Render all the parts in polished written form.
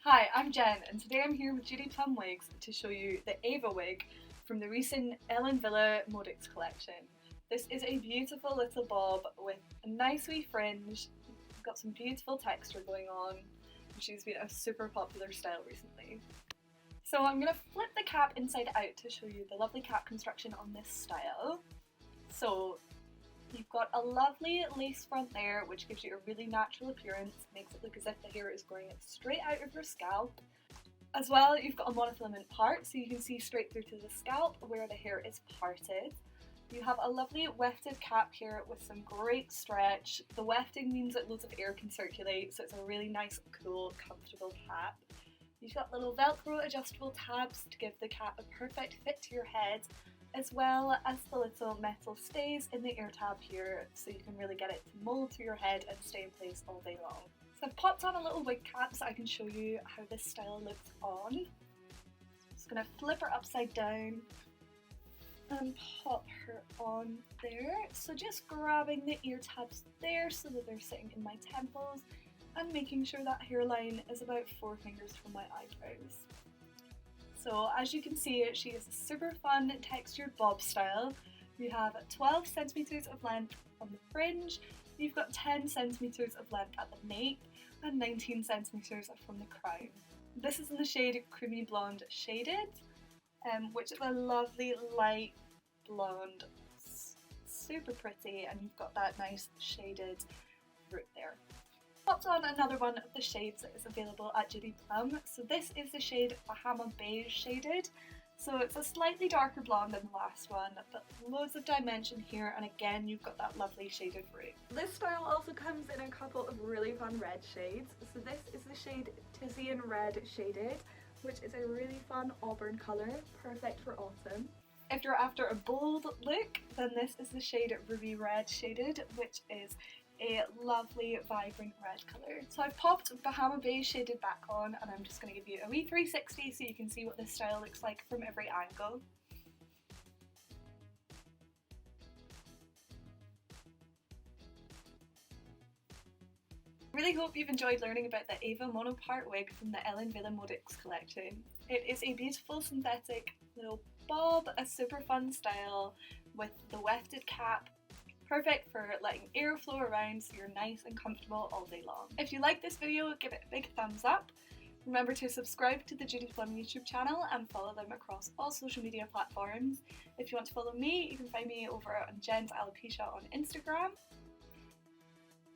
Hi, I'm Jen, and today I'm here with Judy Plum Wigs to show you the Ava Wig from the recent Wille Modixx collection. This is a beautiful little bob with a nice wee fringe, got some beautiful texture going on, and she's been a super popular style recently. So I'm going to flip the cap inside out to show you the lovely cap construction on this style. So you've got a lovely lace front there, which gives you a really natural appearance, makes it look as if the hair is growing straight out of your scalp. As well, you've got a monofilament part, so you can see straight through to the scalp where the hair is parted. You have a lovely wefted cap here with some great stretch. The wefting means that loads of air can circulate, so it's a really nice, cool, comfortable cap. You've got little Velcro adjustable tabs to give the cap a perfect fit to your head, as well as the little metal stays in the ear tab here, so you can really get it to mold to your head and stay in place all day long. So I've popped on a little wig cap so I can show you how this style looks on. I'm just going to flip her upside down and pop her on there. So just grabbing the ear tabs there so that they're sitting in my temples and making sure that hairline is about 4 fingers from my eyebrows. So as you can see, she is a super fun textured bob style. You have 12 centimeters of length on the fringe, you've got 10 centimeters of length at the nape, and 19 centimeters from the crown. This is in the shade Creamy Blonde Shaded, which is a lovely light blonde, super pretty, and you've got that nice shaded root there. Popped on another one of the shades that is available at Judy Plum. So this is the shade Bahama Beige Shaded. So it's a slightly darker blonde than the last one, but loads of dimension here, and again you've got that lovely shaded root. This style also comes in a couple of really fun red shades. So this is the shade Tizian Red Shaded, which is a really fun auburn colour, perfect for autumn. If you're after a bold look, then this is the shade Ruby Red Shaded, which is a lovely vibrant red colour. So I've popped Bahama Beige Shaded back on, and I'm just going to give you a wee 360 so you can see what this style looks like from every angle. I really hope you've enjoyed learning about the Ava monopart wig from the Wille Modixx collection. It is a beautiful synthetic little bob, a super fun style with the wefted cap. Perfect for letting air flow around so you're nice and comfortable all day long. If you like this video, give it a big thumbs up. Remember to subscribe to the Judy Plum YouTube channel and follow them across all social media platforms. If you want to follow me, you can find me over on Jen's Alopecia on Instagram.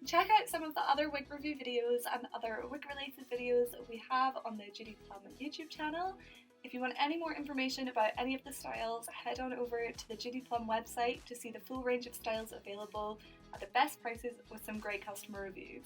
Check out some of the other wig review videos and other wig related videos that we have on the Judy Plum YouTube channel. If you want any more information about any of the styles, head on over to the Judy Plum website to see the full range of styles available at the best prices with some great customer reviews.